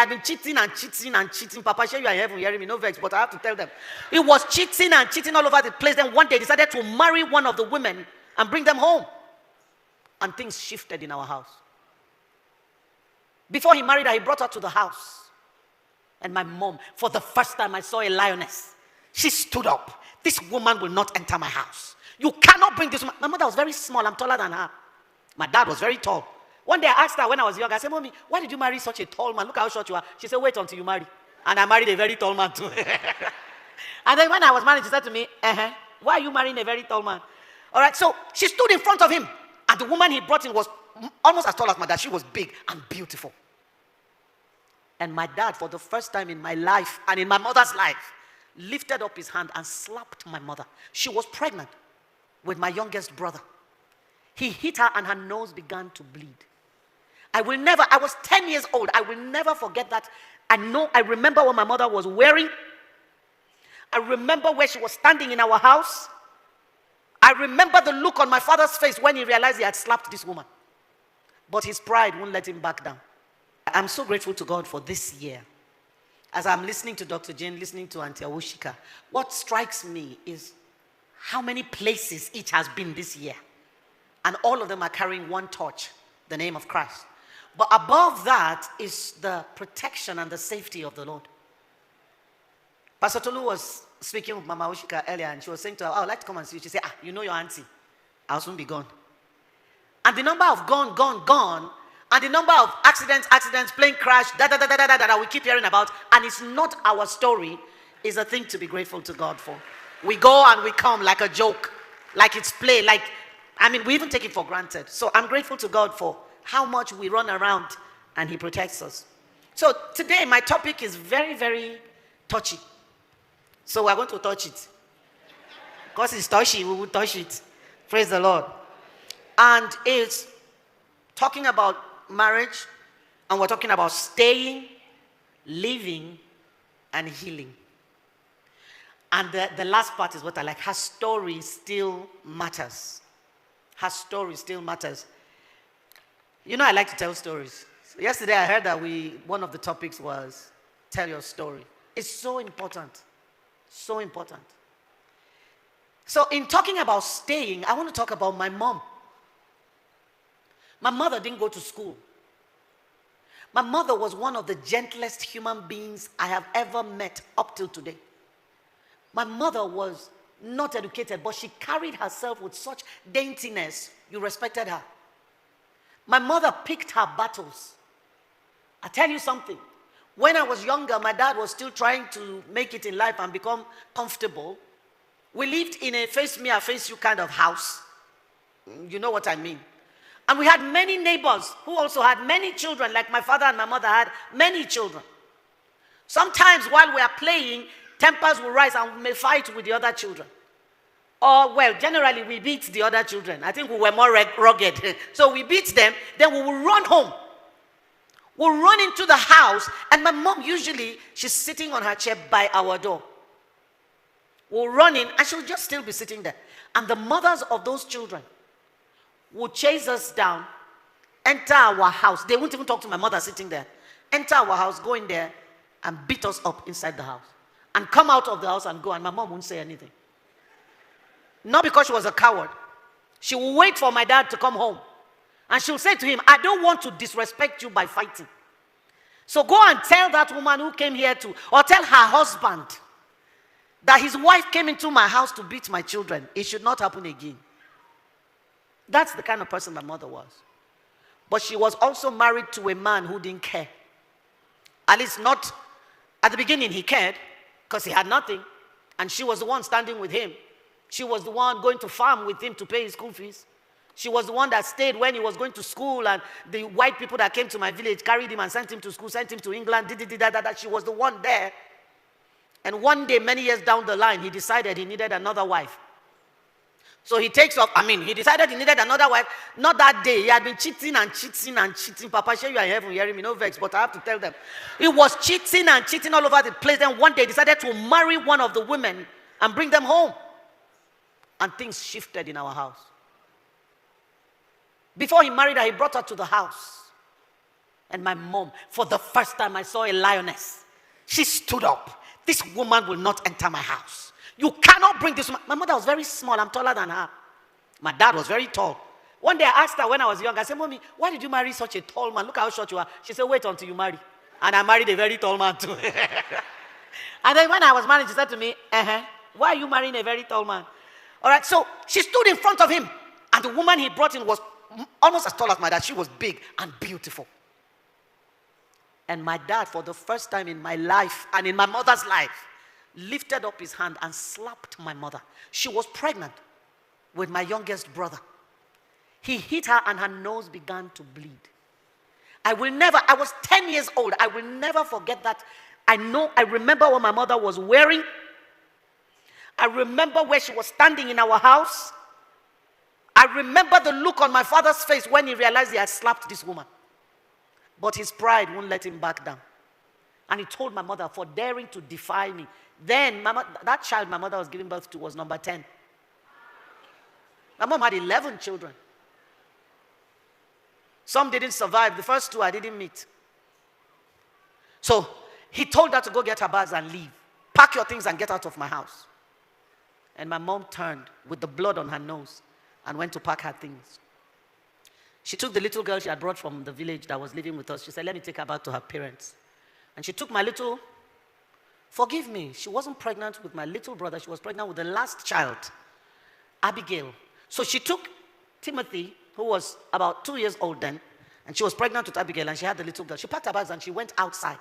I've been cheating and cheating and cheating. Papa, sure you are in heaven hearing me, no vex, but I have to tell them. He was cheating and cheating all over the place. Then one day he decided to marry one of the women and bring them home. And things shifted in our house. Before he married her, he brought her to the house. And my mom, for the first time I saw a lioness. She stood up. This woman will not enter my house. You cannot bring this woman. My mother was very small. I'm taller than her. My dad was very tall. One day I asked her when I was young, I said, Mommy, why did you marry such a tall man? Look how short you are. She said, wait until you marry. And I married a very tall man too. And then when I was married, she said to me, why are you marrying a very tall man? All right, so she stood in front of him. And the woman he brought in was almost as tall as my dad. She was big and beautiful. And my dad, for the first time in my life and in my mother's life, lifted up his hand and slapped my mother. She was pregnant with my youngest brother. He hit her and her nose began to bleed. I was 10 years old. I will never forget that. I remember what my mother was wearing. I remember where she was standing in our house. I remember the look on my father's face when he realized he had slapped this woman. But his pride wouldn't let him back down. I'm so grateful to God for this year. As I'm listening to Dr. Jane, listening to Auntie Awoshika, what strikes me is how many places each has been this year. And all of them are carrying one torch, the name of Christ. But above that is the protection and the safety of the Lord. Pastor Tolu was speaking with Mama Awoshika earlier, and she was saying to her, I would like to come and see you. She said, you know your auntie. I'll soon be gone. And the number of gone, and the number of accidents, plane crash, that we keep hearing about, and it's not our story, is a thing to be grateful to God for. We go and we come like a joke, like it's play, we even take it for granted. So I'm grateful to God for how much we run around and He protects us. So today my topic is very, very touchy. So we're going to touch it. Because it's touchy, we will touch it. Praise the Lord. And it's talking about marriage, and we're talking about staying, living, and healing. And the last part is what I like. Her story still matters. Her story still matters. You know, I like to tell stories. So yesterday I heard that one of the topics was tell your story. It's so important. So important. So in talking about staying, I want to talk about my mom. My mother didn't go to school. My mother was one of the gentlest human beings I have ever met up till today. My mother was not educated, but she carried herself with such daintiness. You respected her. My mother picked her battles. I tell you something. When I was younger, my dad was still trying to make it in life and become comfortable. We lived in a face me, I face you kind of house. You know what I mean. And we had many neighbors who also had many children, like my father and my mother had many children. Sometimes while we are playing, tempers will rise and we may fight with the other children. Or, generally we beat the other children. I think we were more rugged. So we beat them, then we will run home. We'll run into the house, and my mom usually, she's sitting on her chair by our door. We'll run in, and she'll just still be sitting there. And the mothers of those children would chase us down, enter our house. They won't even talk to my mother sitting there. Enter our house, go in there, and beat us up inside the house. And come out of the house and go, and my mom won't say anything. Not because she was a coward. She will wait for my dad to come home. And she'll say to him, I don't want to disrespect you by fighting. So go and tell that woman who came here or tell her husband that his wife came into my house to beat my children. It should not happen again. That's the kind of person my mother was. But she was also married to a man who didn't care. At least not, at the beginning he cared, because he had nothing. And she was the one standing with him. She was the one going to farm with him to pay his school fees. She was the one that stayed when he was going to school, and the white people that came to my village carried him and sent him to school, sent him to England, that. She was the one there. And one day, many years down the line, he decided he needed another wife. So he takes off. He decided he needed another wife. Not that day. He had been cheating and cheating and cheating. Papa, sure you are in heaven hearing me, no vex, but I have to tell them. He was cheating and cheating all over the place. Then one day he decided to marry one of the women and bring them home. And things shifted in our house. Before he married her, he brought her to the house. And my mom, for the first time I saw a lioness. She stood up. This woman will not enter my house. You cannot bring this woman. My mother was very small. I'm taller than her. My dad was very tall. One day I asked her when I was young, I said, Mommy, why did you marry such a tall man? Look how short you are. She said, wait until you marry. And I married a very tall man too. And then when I was married, she said to me, why are you marrying a very tall man? All right, so she stood in front of him. And the woman he brought in was almost as tall as my dad. She was big and beautiful. And my dad, for the first time in my life and in my mother's life, lifted up his hand and slapped my mother. She was pregnant with my youngest brother. He hit her and her nose began to bleed. I was 10 years old. I will never forget that. I remember what my mother was wearing. I remember where she was standing in our house. I remember the look on my father's face when he realized he had slapped this woman. But his pride won't let him back down. And he told my mother, for daring to defy me. Then, that child my mother was giving birth to was number 10. My mom had 11 children. Some didn't survive. The first 2 I didn't meet. So, he told her to go get her bags and leave. Pack your things and get out of my house. And my mom turned with the blood on her nose and went to pack her things. She took the little girl she had brought from the village that was living with us. She said, let me take her back to her parents. And she took my little, forgive me, she wasn't pregnant with my little brother. She was pregnant with the last child, Abigail. So she took Timothy, who was about 2 years old then, and she was pregnant with Abigail, and she had the little girl. She packed her bags and she went outside.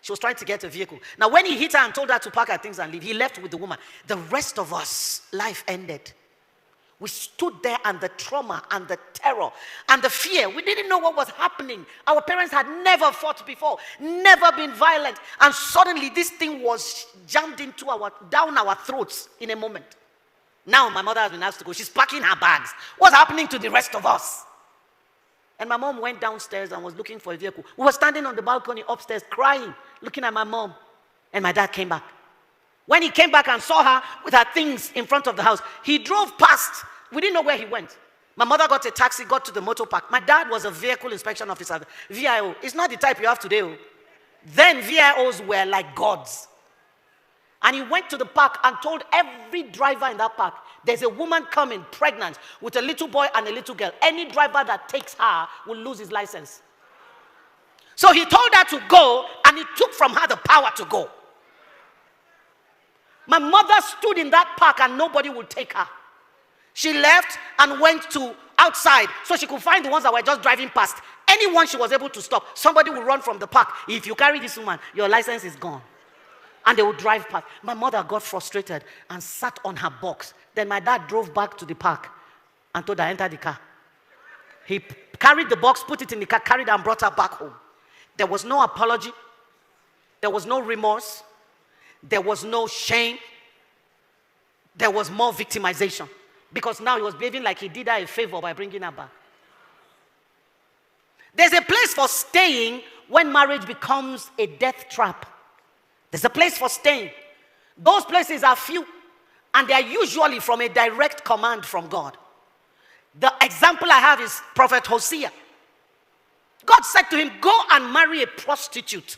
She was trying to get a vehicle. Now, when he hit her and told her to pack her things and leave, he left with the woman. The rest of us, life ended. We stood there, and the trauma and the terror and the fear, we didn't know what was happening. Our parents had never fought before, never been violent. And suddenly this thing was jammed down our throats in a moment. Now my mother has been asked to go. She's packing her bags. What's happening to the rest of us? And my mom went downstairs and was looking for a vehicle. We were standing on the balcony upstairs crying, looking at my mom. And my dad came back. When he came back and saw her with her things in front of the house, he drove past. We didn't know where he went. My mother got a taxi, got to the motor park. My dad was a vehicle inspection officer, VIO. It's not the type you have today. Then VIOs were like gods. And he went to the park and told every driver in that park, there's a woman coming pregnant with a little boy and a little girl. Any driver that takes her will lose his license. So he told her to go, and he took from her the power to go. My mother stood in that park and nobody would take her. She left and went to outside so she could find the ones that were just driving past. Anyone she was able to stop, somebody would run from the park. If you carry this woman, your license is gone. And they would drive past. My mother got frustrated and sat on her box. Then my dad drove back to the park and told her, enter the car. He carried the box, put it in the car, carried her and brought her back home. There was no apology. There was no remorse. There was no shame. There was more victimization. Because now he was behaving like he did her a favor by bringing her back. There's a place for staying when marriage becomes a death trap. There's a place for staying. Those places are few, and they are usually from a direct command from God. The example I have is Prophet Hosea. God said to him, go and marry a prostitute.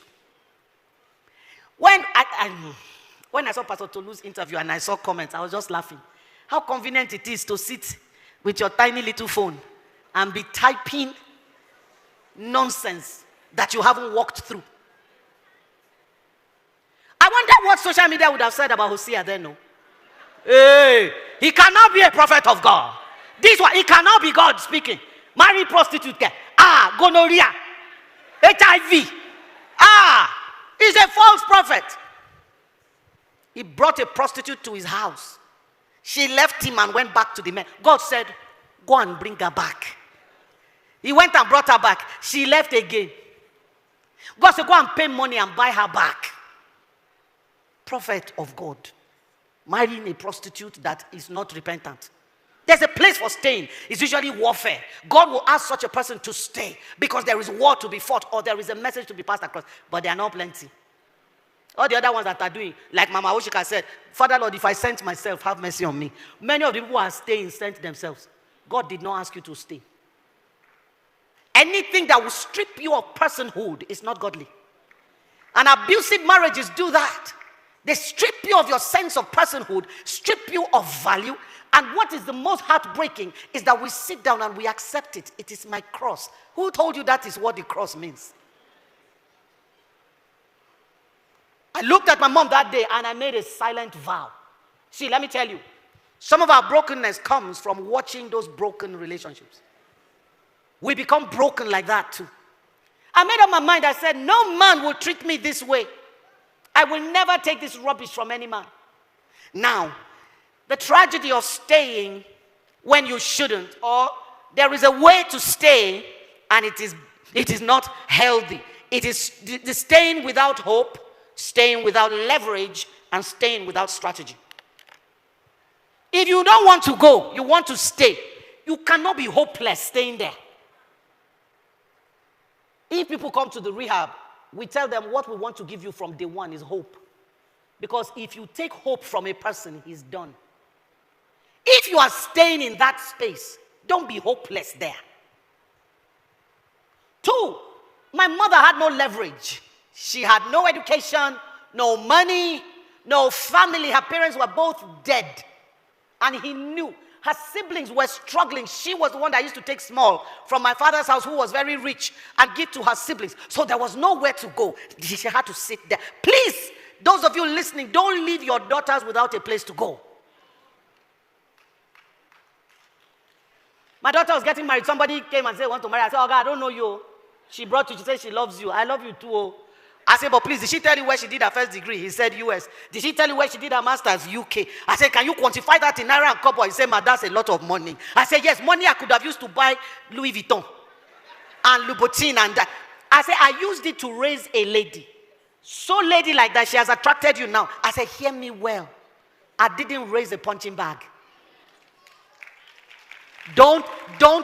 When I saw Pastor Tolu's interview and I saw comments, I was just laughing. How convenient it is to sit with your tiny little phone and be typing nonsense that you haven't walked through. I wonder what social media would have said about Hosea then, no? Hey, he cannot be a prophet of God. This one, he cannot be God speaking. Marry prostitute girl. Gonorrhea. HIV. He's a false prophet. He brought a prostitute to his house. She left him and went back to the men. God said, go and bring her back. He went and brought her back. She left again. God said, go and pay money and buy her back. Prophet of God, marrying a prostitute that is not repentant. There's a place for staying. It's usually warfare. God will ask such a person to stay because there is war to be fought or there is a message to be passed across. But they are not plenty. All the other ones that are doing, like Mama Oshika said, Father Lord, if I sent myself, have mercy on me. Many of the people who are staying sent themselves. God did not ask you to stay. Anything that will strip you of personhood is not godly. And abusive marriages do that. They strip you of your sense of personhood, strip you of value. And what is the most heartbreaking is that we sit down and we accept it. It is my cross. Who told you that is what the cross means? I looked at my mom that day and I made a silent vow. See, let me tell you, some of our brokenness comes from watching those broken relationships. We become broken like that too. I made up my mind. I said, no man will treat me this way. I will never take this rubbish from any man. Now, the tragedy of staying when you shouldn't, or there is a way to stay and it is not healthy. It is the staying without hope, staying without leverage, and staying without strategy. If you don't want to go, you want to stay, you cannot be hopeless staying there. If people come to the rehab, we tell them what we want to give you from day one is hope. Because if you take hope from a person, he's done. If you are staying in that space, don't be hopeless there. 2, my mother had no leverage. She had no education, no money, no family. Her parents were both dead. And he knew. Her siblings were struggling. She was the one that used to take small from my father's house, who was very rich, and give to her siblings. So there was nowhere to go. She had to sit there. Please, those of you listening, don't leave your daughters without a place to go. My daughter was getting married. Somebody came and said, want to marry. I said, oh God, I don't know you. She brought you. She said she loves you. I love you too. Oh. I said, but please, did she tell you where she did her first degree? He said US. Did she tell you where she did her master's? UK. I said, can you quantify that in naira and kobo? He said, ma, that's a lot of money. I said, yes, money I could have used to buy Louis Vuitton and Louboutin and that. I said, I used it to raise a lady. So lady like that, she has attracted you now. I said, hear me well. I didn't raise a punching bag. Don't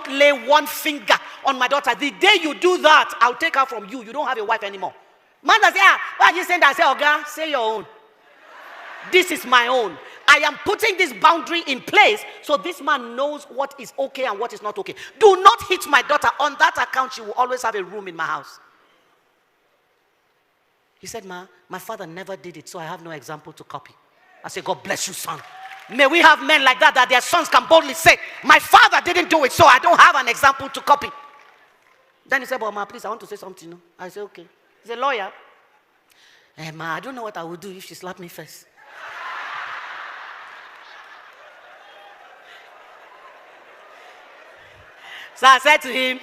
lay one finger on my daughter. The day you do that, I'll take her from you. You don't have a wife anymore. Man does say, why are you saying that? I say, oh God, say your own. This is my own. I am putting this boundary in place so this man knows what is okay and what is not okay. Do not hit my daughter. On that account, she will always have a room in my house. He said, ma, my father never did it, so I have no example to copy. I said, God bless you, son. May we have men like that their sons can boldly say, my father didn't do it, so I don't have an example to copy. Then he said, but ma, please, I want to say something. No? I said, okay. He's a lawyer. Ma, I don't know what I would do if she slapped me first. So I said to him,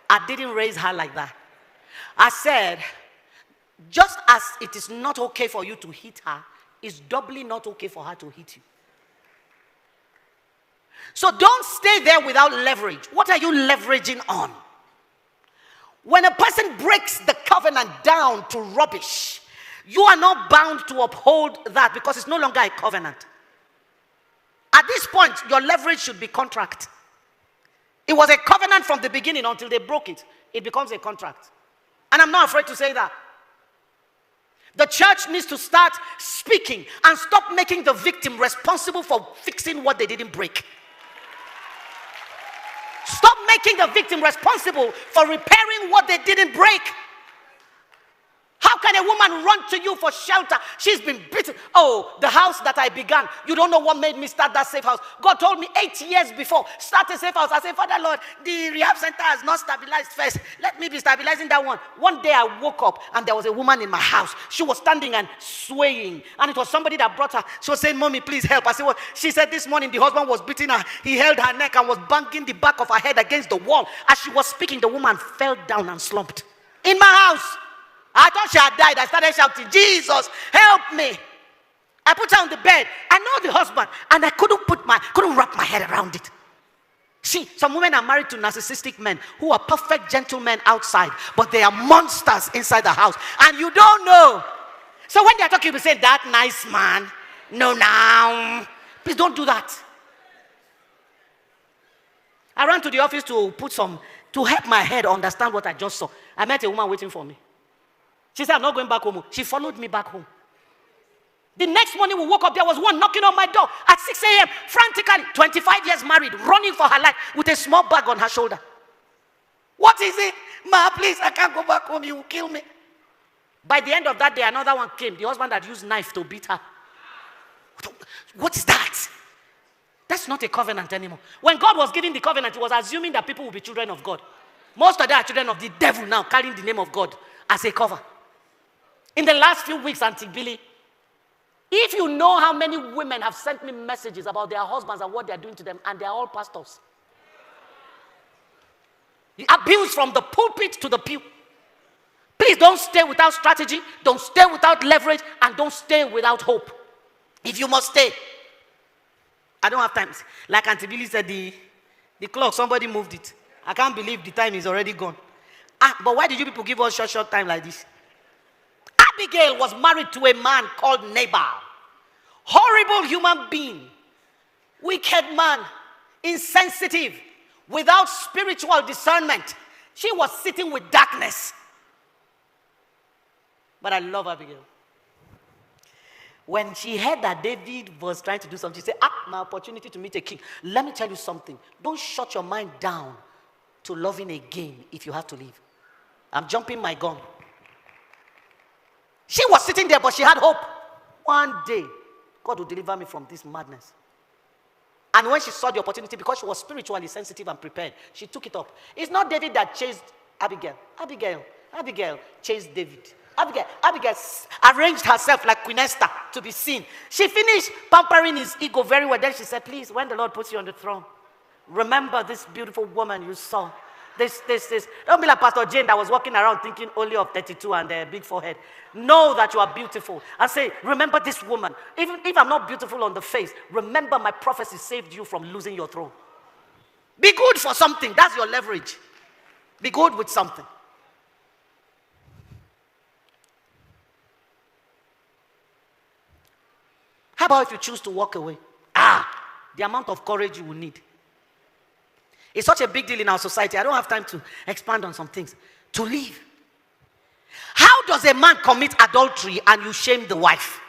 I didn't raise her like that. I said, just as it is not okay for you to hit her, it's doubly not okay for her to hit you. So don't stay there without leverage. What are you leveraging on? When a person breaks the covenant down to rubbish, you are not bound to uphold that because it's no longer a covenant. At this point, your leverage should be contract. It was a covenant from the beginning until they broke it. It becomes a contract. And I'm not afraid to say that. The church needs to start speaking and stop making the victim responsible for fixing what they didn't break. Stop making the victim responsible for repairing what they didn't break. How can a woman run to you for shelter? She's been beaten. Oh, the house that I began. You don't know what made me start that safe house. God told me 8 years before, start a safe house. I said, Father Lord, the rehab center has not stabilized first. Let me be stabilizing that one. One day I woke up and there was a woman in my house. She was standing and swaying. And it was somebody that brought her. She was saying, Mommy, please help. I said, what? She said this morning the husband was beating her. He held her neck and was banging the back of her head against the wall. As she was speaking, the woman fell down and slumped. In my house. I thought she had died. I started shouting, Jesus, help me. I put her on the bed. I know the husband, and I couldn't wrap my head around it. See, some women are married to narcissistic men who are perfect gentlemen outside, but they are monsters inside the house, and you don't know. So when they are talking, you say, that nice man. No, now. Please don't do that. I ran to the office to help my head understand what I just saw. I met a woman waiting for me. She said, I'm not going back home. She followed me back home. The next morning we woke up, there was one knocking on my door at 6 a.m. frantically, 25 years married, running for her life with a small bag on her shoulder. What is it? Ma, please, I can't go back home. You will kill me. By the end of that day, another one came. The husband had used knife to beat her. What is that? That's not a covenant anymore. When God was giving the covenant, he was assuming that people will be children of God. Most of them are children of the devil now, carrying the name of God as a cover. In the last few weeks, Auntie Billy, if you know how many women have sent me messages about their husbands and what they are doing to them, and they are all pastors. Abuse from the pulpit to the pew. Please don't stay without strategy, don't stay without leverage, and don't stay without hope. If you must stay. I don't have time. Like Auntie Billy said, the clock, somebody moved it. I can't believe the time is already gone. But why did you people give us short time like this? Abigail was married to a man called Nabal. Horrible human being. Wicked man. Insensitive. Without spiritual discernment. She was sitting with darkness. But I love Abigail. When she heard that David was trying to do something, she said, my opportunity to meet a king. Let me tell you something. Don't shut your mind down to loving again if you have to leave. I'm jumping my gun. She was sitting there, but she had hope. One day, God will deliver me from this madness. And when she saw the opportunity, because she was spiritually sensitive and prepared, she took it up. It's not David that chased Abigail. Abigail chased David. Abigail arranged herself like Queen Esther to be seen. She finished pampering his ego very well. Then she said, please, when the Lord puts you on the throne, remember this beautiful woman you saw. This. Don't be like Pastor Jane that was walking around thinking only of 32 and a big forehead. Know that you are beautiful. And say, remember this woman. Even if I'm not beautiful on the face, remember my prophecy saved you from losing your throne. Be good for something. That's your leverage. Be good with something. How about if you choose to walk away? The amount of courage you will need. It's such a big deal in our society. I don't have time to expand on some things. To leave. How does a man commit adultery and you shame the wife?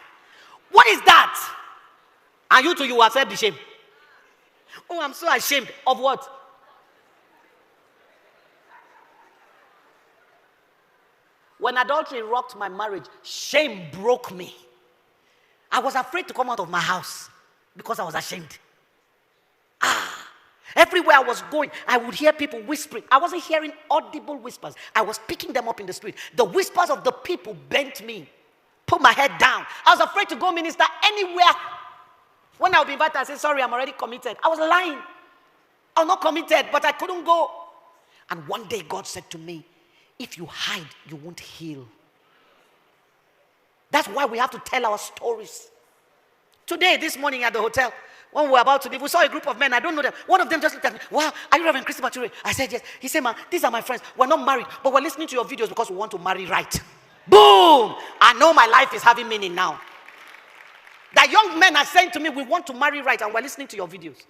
What is that? And you too, you accept the shame. Oh, I'm so ashamed. Of what? When adultery rocked my marriage, shame broke me. I was afraid to come out of my house because I was ashamed. Everywhere I was going, I would hear people whispering. I wasn't hearing audible whispers. I was picking them up in the street. The whispers of the people bent me, put my head down. I was afraid to go minister anywhere. When I would be invited, I said, sorry, I'm already committed. I was lying. I was not committed, but I couldn't go. And one day God said to me, if you hide, you won't heal. That's why we have to tell our stories. Today, this morning at the hotel, when we were about to leave, we saw a group of men. I don't know them. One of them just looked at me. Wow, are you Reverend Christie Bature? I said, yes. He said, man, these are my friends. We're not married, but we're listening to your videos because we want to marry right. Boom! I know my life is having meaning now. That young men are saying to me, we want to marry right, and we're listening to your videos.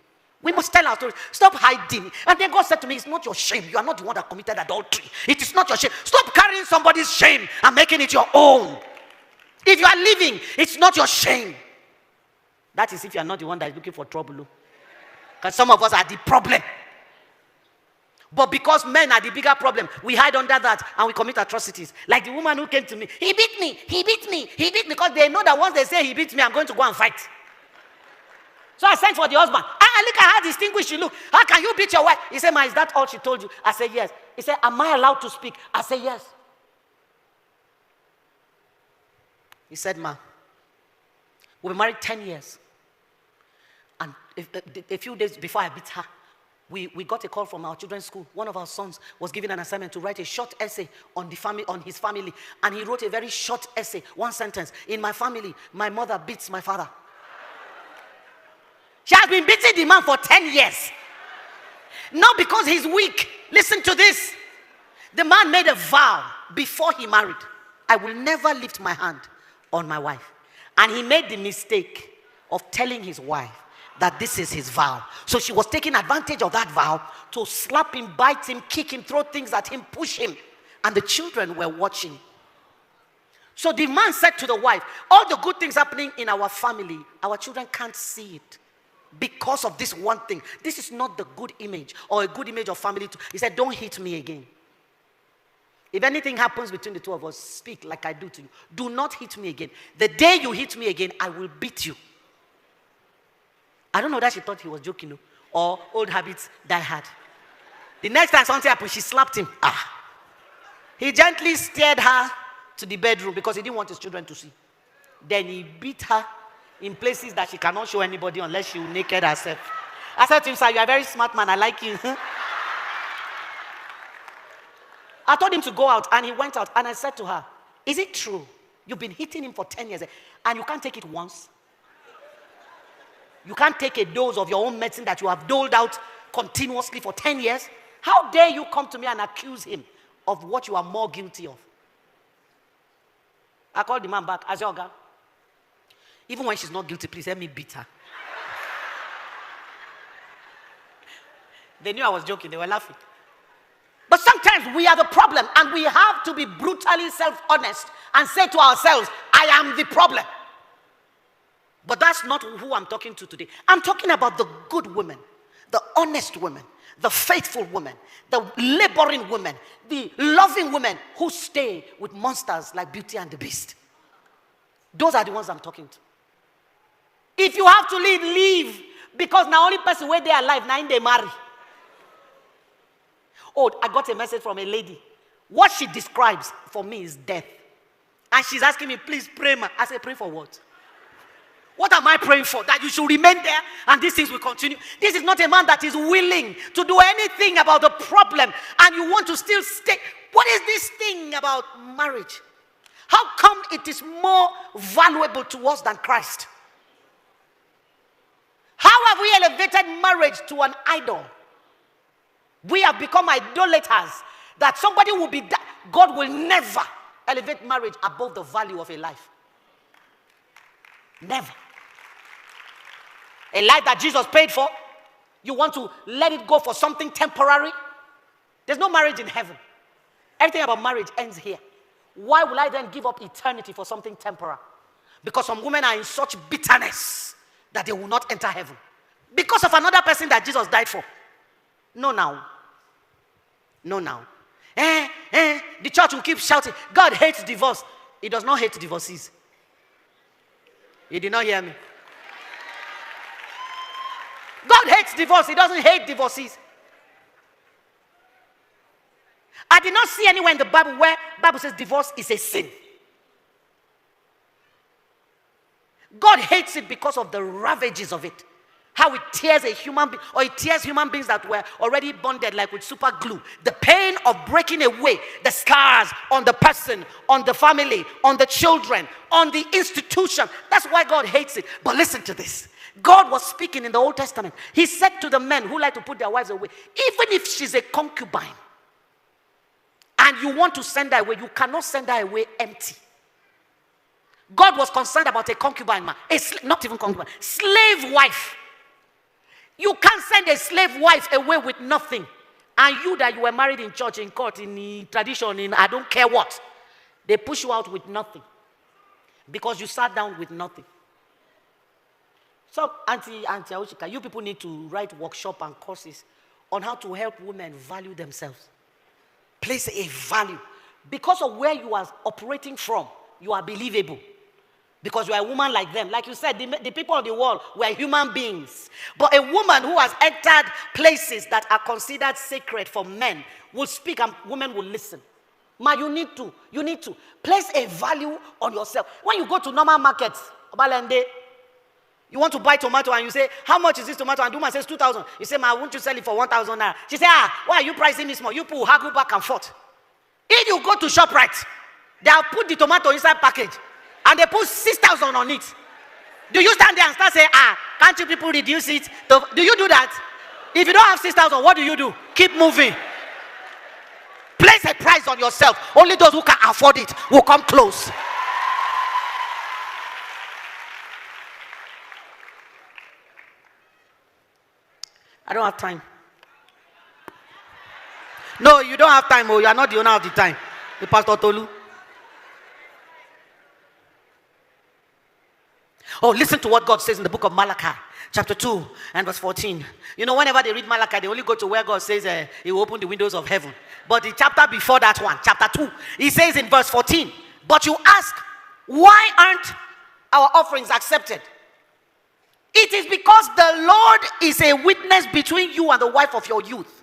We must tell our stories. Stop hiding. And then God said to me, it's not your shame. You are not the one that committed adultery. It is not your shame. Stop carrying somebody's shame and making it your own. If you are living, it's not your shame. That is if you are not the one that is looking for trouble. Because some of us are the problem. But because men are the bigger problem, we hide under that and we commit atrocities. Like the woman who came to me, he beat me, because they know that once they say he beat me, I'm going to go and fight. So I sent for the husband. Look at how distinguished you look. How can you beat your wife? He said, ma, is that all she told you? I said, yes. He said, am I allowed to speak? I said, yes. He said, ma, we've been married 10 years. And a few days before I beat her, we got a call from our children's school. One of our sons was given an assignment to write a short essay on his family. And he wrote a very short essay, one sentence. In my family, my mother beats my father. She has been beating the man for 10 years. Not because he's weak. Listen to this. The man made a vow before he married. I will never lift my hand on my wife. And he made the mistake of telling his wife that this is his vow. So she was taking advantage of that vow to slap him, bite him, kick him, throw things at him, push him. And the children were watching. So the man said to the wife, all the good things happening in our family, our children can't see it. because of this one thing. This is not the good image or a good image of family. He said, don't hit me again. If anything happens between the two of us, speak like I do to you. Do not hit me again. The day you hit me again, I will beat you. I don't know that she thought he was joking, or old habits die hard. The next time something happened, she slapped him. He gently steered her to the bedroom because he didn't want his children to see. Then he beat her in places that she cannot show anybody unless she will naked herself. I said to him, sir, you are a very smart man. I like you. I told him to go out, and he went out. And I said to her, is it true? You've been hitting him for 10 years, and you can't take it once? You can't take a dose of your own medicine that you have doled out continuously for 10 years? How dare you come to me and accuse him of what you are more guilty of? I called the man back. I said, Oga, even when she's not guilty, please help me beat her. They knew I was joking. They were laughing. But sometimes we are the problem, and we have to be brutally self-honest and say to ourselves, I am the problem. But that's not who I'm talking to today. I'm talking about the good women, the honest women, the faithful women, the laboring women, the loving women who stay with monsters like Beauty and the Beast. Those are the ones I'm talking to. If you have to leave, leave. Because the only person where they are alive, now they marry. Oh, I got a message from a lady. What she describes for me is death. And she's asking me, please pray, ma. I said, pray for what? What am I praying for? That you should remain there and these things will continue. This is not a man that is willing to do anything about the problem, and you want to still stay. What is this thing about marriage? How come it is more valuable to us than Christ? How have we elevated marriage to an idol? We have become idolaters. That somebody will be, God will never elevate marriage above the value of a life. Never. A life that Jesus paid for, you want to let it go for something temporary? There's no marriage in heaven. Everything about marriage ends here. Why will I then give up eternity for something temporary? Because some women are in such bitterness that they will not enter heaven. Because of another person that Jesus died for. No now. No now. The church will keep shouting, God hates divorce. He does not hate divorcees. You did not hear me. God hates divorce. He doesn't hate divorcees. I did not see anywhere in the Bible where the Bible says divorce is a sin. God hates it because of the ravages of it. How it tears a human being, or it tears human beings that were already bonded like with super glue. The pain of breaking away, the scars on the person, on the family, on the children, on the institution. That's why God hates it. But listen to this. God was speaking in the Old Testament. He said to the men who like to put their wives away, even if she's a concubine, and you want to send her away, you cannot send her away empty. God was concerned about a concubine man, not even concubine, slave wife. You can't send a slave wife away with nothing. And you that you were married in church, in court, in tradition, in I don't care what, they push you out with nothing. Because you sat down with nothing. So, Auntie Aushika, you people need to write workshop and courses on how to help women value themselves. Place a value. Because of where you are operating from, you are believable. Because you are a woman like them. Like you said, the people of the world were human beings. But a woman who has entered places that are considered sacred for men will speak and women will listen. Ma, you need to place a value on yourself. When you go to normal markets, Obalende, you want to buy tomato and you say, how much is this tomato? And the woman says 2,000. You say, ma, won't you sell it for 1,000 naira? She say, why are you pricing me small? You people haggle back and forth. If you go to ShopRite, they have put the tomato inside package and they put 6,000 on it. Do you stand there and start saying, can't you people reduce it? Do you do that? If you don't have 6,000, what do? Keep moving. Place a price on yourself. Only those who can afford it will come close. I don't have time. No, you don't have time. Oh, you are not the owner of the time. The Pastor Tolu. Oh, listen to what God says in the book of Malachi, chapter 2 and verse 14. You know, whenever they read Malachi, they only go to where God says he will open the windows of heaven. But the chapter before that one, chapter 2, he says in verse 14, but you ask, why aren't our offerings accepted? It is because the Lord is a witness between you and the wife of your youth,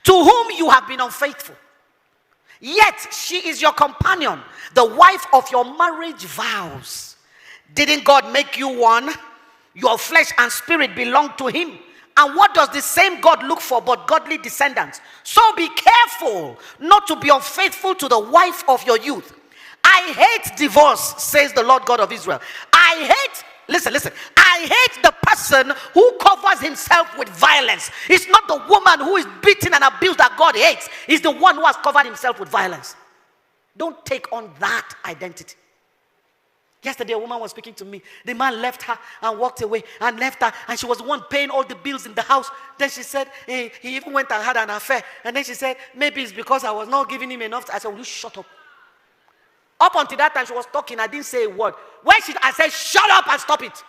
to whom you have been unfaithful. Yet she is your companion, the wife of your marriage vows. Didn't God make you one? Your flesh and spirit belong to him. And what does the same God look for but godly descendants? So be careful not to be unfaithful to the wife of your youth. I hate divorce, says the Lord God of Israel. Listen, I hate the person who covers himself with violence. It's not the woman who is beaten and abused that God hates. It's the one who has covered himself with violence. Don't take on that identity. Yesterday, a woman was speaking to me. The man left her and walked away and left her, and she was the one paying all the bills in the house. Then she said, he even went and had an affair. And then she said, maybe it's because I was not giving him enough. I said, will you shut up? Up until that time, she was talking. I didn't say a word. I said, shut up and stop it.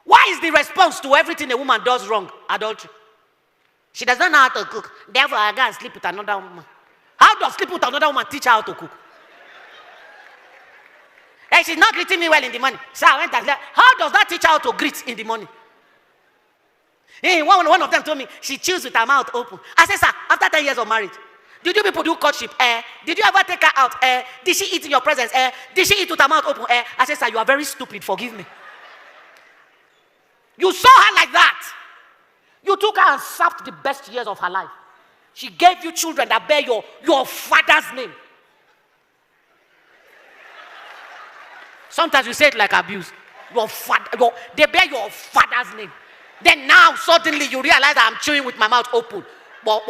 Why is the response to everything a woman does wrong? Adultery. She does not know how to cook. Therefore, I go and sleep with another woman. How does sleep with another woman teach her how to cook? And she's not greeting me well in the morning. So I went and said, how does that teach her how to greet in the morning? One of them told me she chews with her mouth open. I said, sir, after 10 years of marriage, did you people do courtship? Did you ever take her out? Did she eat in your presence? Did she eat with her mouth open? I said, sir, you are very stupid. Forgive me. You saw her like that. You took her and sapped the best years of her life. She gave you children that bear your father's name. Sometimes you say it like abuse. They bear your father's name. Then now suddenly you realize that I'm chewing with my mouth open. When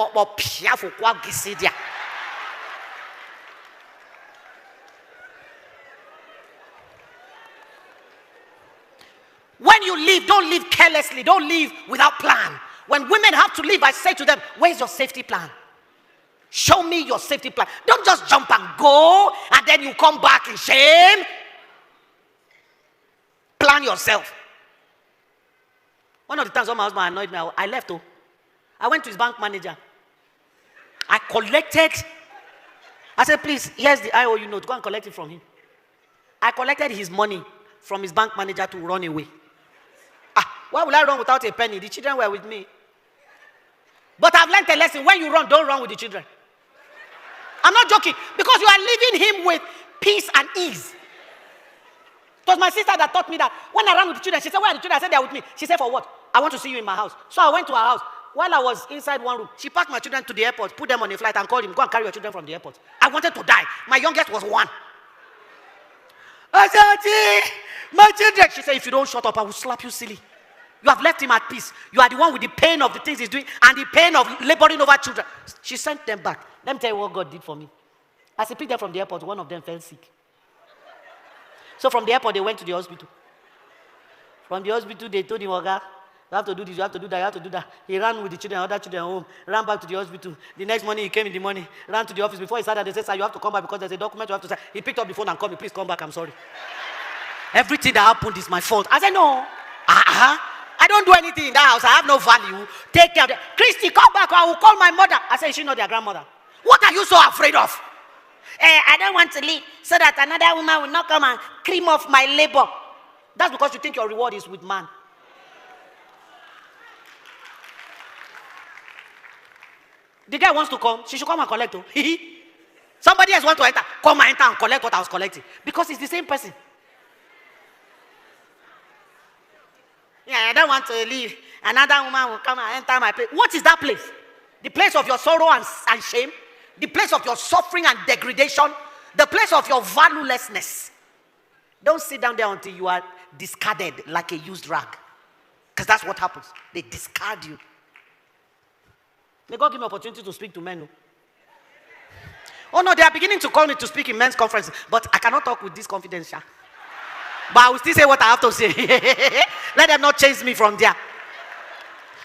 you leave, don't leave carelessly. Don't leave without plan. When women have to leave, I say to them, where's your safety plan? Show me your safety plan. Don't just jump and go and then you come back in shame. Plan yourself. One of the times when my husband annoyed me, I left. I went to his bank manager. I collected. I said, please, here's the IOU note. Go and collect it from him. I collected his money from his bank manager to run away. Why will I run without a penny? The children were with me. But I've learned a lesson. When you run, don't run with the children. I'm not joking. Because you are leaving him with peace and ease. It was my sister that taught me that. When I ran with the children, she said, where are the children? I said, they are with me. She said, for what? I want to see you in my house. So I went to her house. While I was inside one room, she packed my children to the airport, put them on a flight and called him, go and carry your children from the airport. I wanted to die. My youngest was 1. I said, my children. She said, if you don't shut up, I will slap you silly. You have left him at peace. You are the one with the pain of the things he's doing and the pain of laboring over children. She sent them back. Let me tell you what God did for me. As I picked them from the airport, one of them fell sick. So from the airport, they went to the hospital. From the hospital, they told him, Oga, you have to do this, you have to do that, you have to do that. He ran with the children, other children home, ran back to the hospital. The next morning, he came in the morning, ran to the office. Before he started, they said, sir, you have to come back because there's a document you have to sign. He picked up the phone and called me, please come back, I'm sorry. Everything that happened is my fault. I said, no. I don't do anything in that house. I have no value. Take care of them. Christie, come back or I will call my mother. I said, is she not their grandmother? What are you so afraid of? I don't want to leave so that another woman will not come and cream off my labor. That's because you think your reward is with man. The guy wants to come. She should come and collect. Somebody else wants to enter. Come and enter and collect what I was collecting. Because it's the same person. Yeah, I don't want to leave. Another woman will come and enter my place. What is that place? The place of your sorrow and shame? The place of your suffering and degradation? The place of your valuelessness? Don't sit down there until you are discarded like a used rag. Because that's what happens. They discard you. May God give me opportunity to speak to men. Oh no, they are beginning to call me to speak in men's conferences. But I cannot talk with this confidence. But I will still say what I have to say. Let them not chase me from there.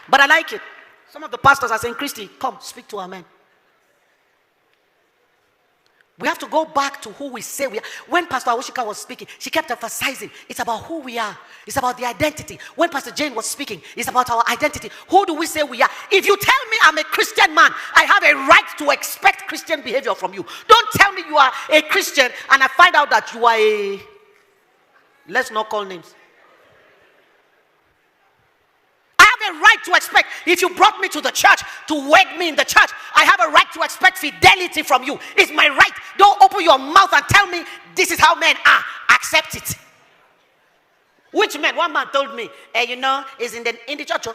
But I like it. Some of the pastors are saying, Christie, come, speak to our men. We have to go back to who we say we are. When Pastor Awoshika was speaking, she kept emphasizing it's about who we are. It's about the identity. When Pastor Jane was speaking, it's about our identity. Who do we say we are? If you tell me I'm a Christian man, I have a right to expect Christian behavior from you. Don't tell me you are a Christian and I find out that you are a... Let's not call names. A right to expect. If you brought me to the church to wed me in the church, I have a right to expect fidelity from you. It's my right. Don't open your mouth and tell me this is how men are. Accept it. Which men? One man told me, is in the church,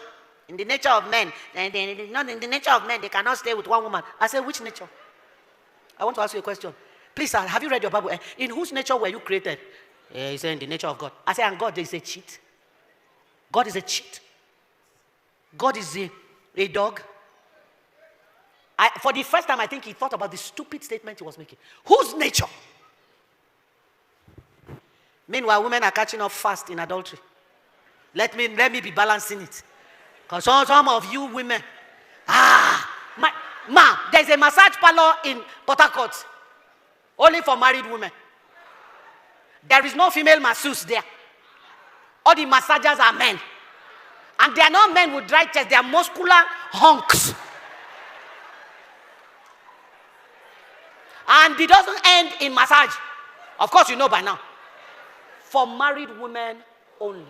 in the nature of men. And not in the nature of men, they cannot stay with one woman. I said, which nature? I want to ask you a question. Please, sir, have you read your Bible? In whose nature were you created? He said, in the nature of God. I said, and God is a cheat. God is a cheat. God is a dog. For the first time, I think he thought about the stupid statement he was making. Whose nature? Meanwhile, women are catching up fast in adultery. Let me be balancing it. Because some of you women, there's a massage parlor in Port Harcourt, only for married women. There is no female masseuse there. All the massagers are men. And they are not men with dry chest, they are muscular hunks. And it doesn't end in massage. Of course, you know by now. For married women only.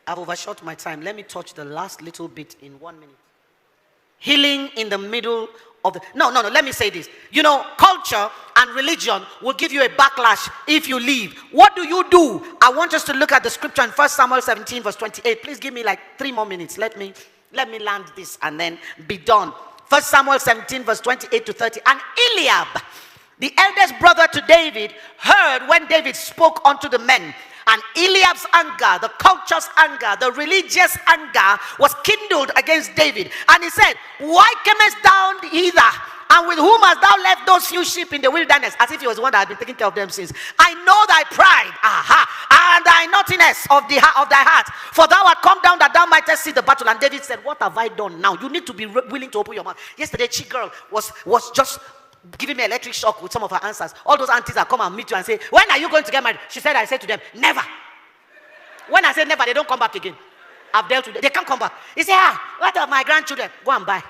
I've overshot my time. Let me touch the last little bit in 1 minute. Healing in the middle of the... No, let me say this. Culture and religion will give you a backlash if you leave. What do? I want us to look at the scripture in 1 Samuel 17 verse 28. Please give me like 3 more minutes. Let me land this and then be done. 1 Samuel 17 verse 28 to 30. And Eliab, the eldest brother to David, heard when David spoke unto the men. And Eliab's anger, the culture's anger, the religious anger was kindled against David. And he said, why camest thou hither? And with whom hast thou left those few sheep in the wilderness? As if he was the one that had been taking care of them since. I know thy pride, and thy naughtiness of thy heart. For thou art come down that thou mightest see the battle. And David said, what have I done now? You need to be willing to open your mouth. Yesterday, Chi girl was just giving me electric shock with some of her answers. All those aunties that come and meet you and say, when are you going to get married? She said, I said to them, never. When I say never, they don't come back again. I've dealt with them. They can't come back. He said, what of my grandchildren? Go and buy.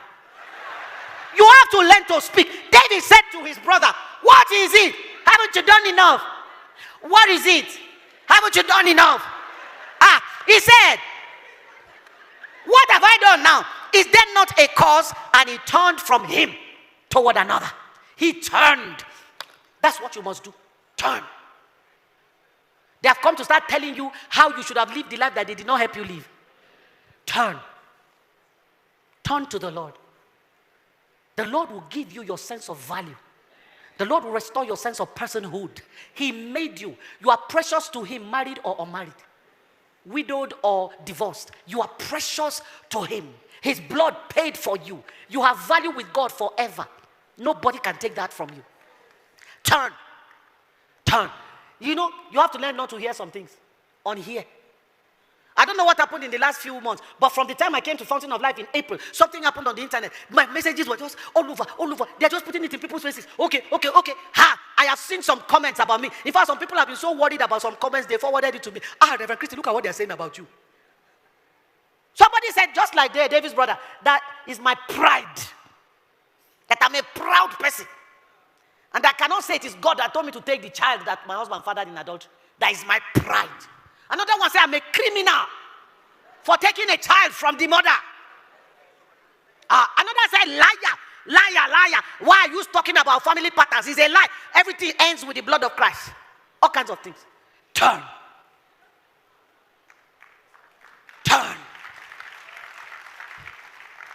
You have to learn to speak. David said to his brother, what is it? Haven't you done enough? What is it? Haven't you done enough? He said, what have I done now? Is there not a cause? And he turned from him toward another. He turned. That's what you must do. Turn. They have come to start telling you how you should have lived the life that they did not help you live. Turn. Turn to the Lord. The Lord will give you your sense of value. The Lord will restore your sense of personhood. He made you. You are precious to Him, married or unmarried, widowed or divorced. You are precious to Him. His blood paid for you. You have value with God forever. Nobody can take that from you. Turn. Turn. You have to learn not to hear some things. Unhear. I don't know what happened in the last few months, but from the time I came to Fountain of Life in April, something happened on the internet. My messages were just all over. They're just putting it in people's faces. Okay. I have seen some comments about me. In fact, some people have been so worried about some comments, they forwarded it to me. Reverend Christie, look at what they're saying about you. Somebody said, just like David's brother, that is my pride. That I'm a proud person. And I cannot say it is God that told me to take the child that my husband fathered in adultery. That is my pride. Another one said, I'm a criminal for taking a child from the mother. Another said, liar. Why are you talking about family patterns? It's a lie. Everything ends with the blood of Christ. All kinds of things. Turn.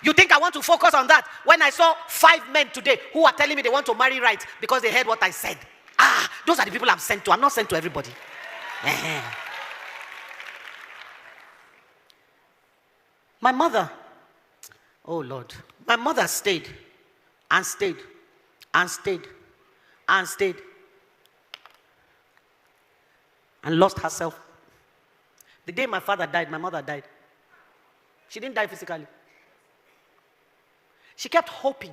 You think I want to focus on that? When I saw 5 men today who are telling me they want to marry right because they heard what I said. Those are the people I'm sent to. I'm not sent to everybody. My mother, oh Lord, my mother stayed and stayed and stayed and stayed and lost herself. The day my father died, my mother died. She didn't die physically. She kept hoping.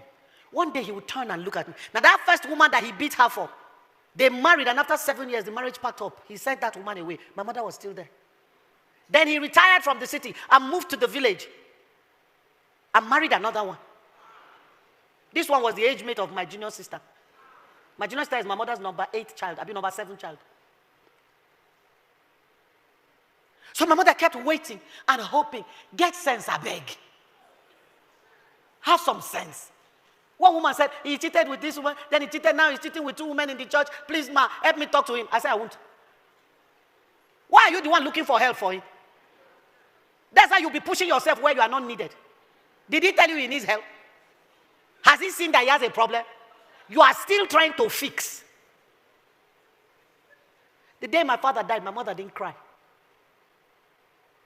One day he would turn and look at me. Now that first woman that he beat her for, they married, and after 7 years, the marriage packed up. He sent that woman away. My mother was still there. Then he retired from the city and moved to the village and married another one. This one was the age mate of my junior sister. My junior sister is my mother's number 8 child. I've been number 7 child. So my mother kept waiting and hoping. Get sense, I beg. Have some sense. One woman said, he cheated with this woman, then he cheated, now he's cheating with 2 women in the church. Please, ma, help me talk to him. I said, I won't. Why are you the one looking for help for him? That's how you'll be pushing yourself where you are not needed. Did he tell you he needs help? Has he seen that he has a problem? You are still trying to fix. The day my father died, my mother didn't cry.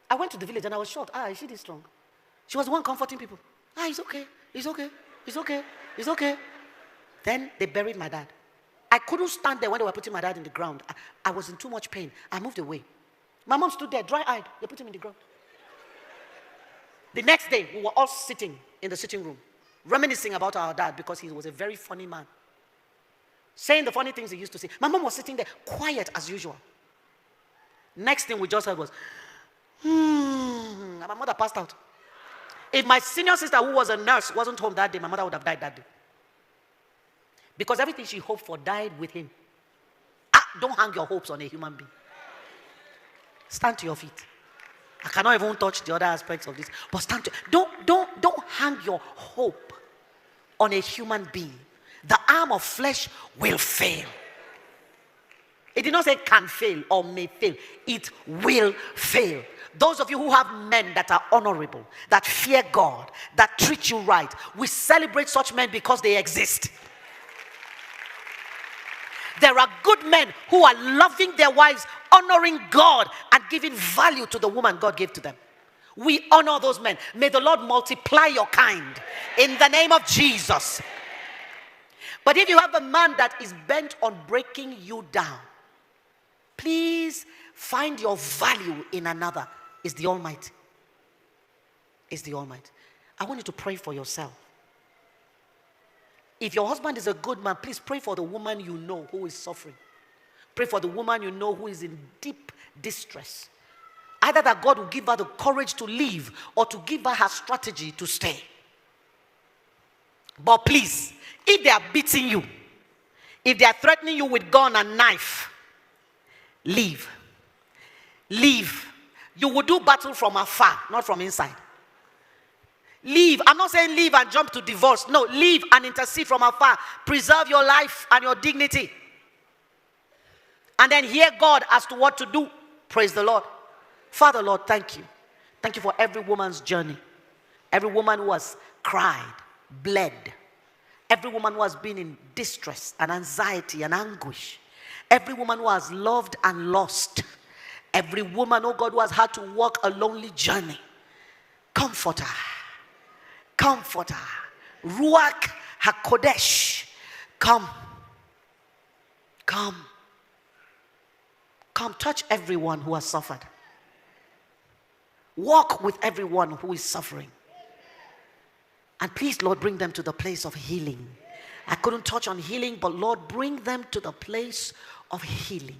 I went to the village and I was shocked. Is she this strong? She was the one comforting people. It's okay. It's okay. It's okay. It's okay. Then they buried my dad. I couldn't stand there when they were putting my dad in the ground. I was in too much pain. I moved away. My mom stood there, dry-eyed. They put him in the ground. The next day, we were all sitting in the sitting room, reminiscing about our dad because he was a very funny man. Saying the funny things he used to say. My mom was sitting there, quiet as usual. Next thing we just heard was, and my mother passed out. If my senior sister, who was a nurse, wasn't home that day, my mother would have died that day. Because everything she hoped for died with him. Don't hang your hopes on a human being. Stand to your feet. I cannot even touch the other aspects of this. But stand to, don't hang your hope on a human being. The arm of flesh will fail. It did not say can fail or may fail. It will fail. Those of you who have men that are honorable, that fear God, that treat you right, we celebrate such men because they exist. There are good men who are loving their wives, honoring God, and giving value to the woman God gave to them. We honor those men. May the Lord multiply your kind in the name of Jesus. But if you have a man that is bent on breaking you down, please find your value in another. Is the Almighty. Is the Almighty. I want you to pray for yourself. If your husband is a good man, please pray for the woman you know who is suffering. Pray for the woman you know who is in deep distress. Either that God will give her the courage to leave or to give her her strategy to stay. But please, if they are beating you, if they are threatening you with gun and knife, leave. Leave. You will do battle from afar, not from inside. Leave. I'm not saying leave and jump to divorce. No, leave and intercede from afar. Preserve your life and your dignity. And then hear God as to what to do. Praise the Lord. Father, Lord, thank you. Thank you for every woman's journey. Every woman who has cried, bled. Every woman who has been in distress and anxiety and anguish. Every woman who has loved and lost. Every woman, oh God, who has had to walk a lonely journey. Comfort her. Comfort her. Ruach HaKodesh. Come. Come. Come, touch everyone who has suffered. Walk with everyone who is suffering. And please, Lord, bring them to the place of healing. I couldn't touch on healing, but Lord, bring them to the place of healing.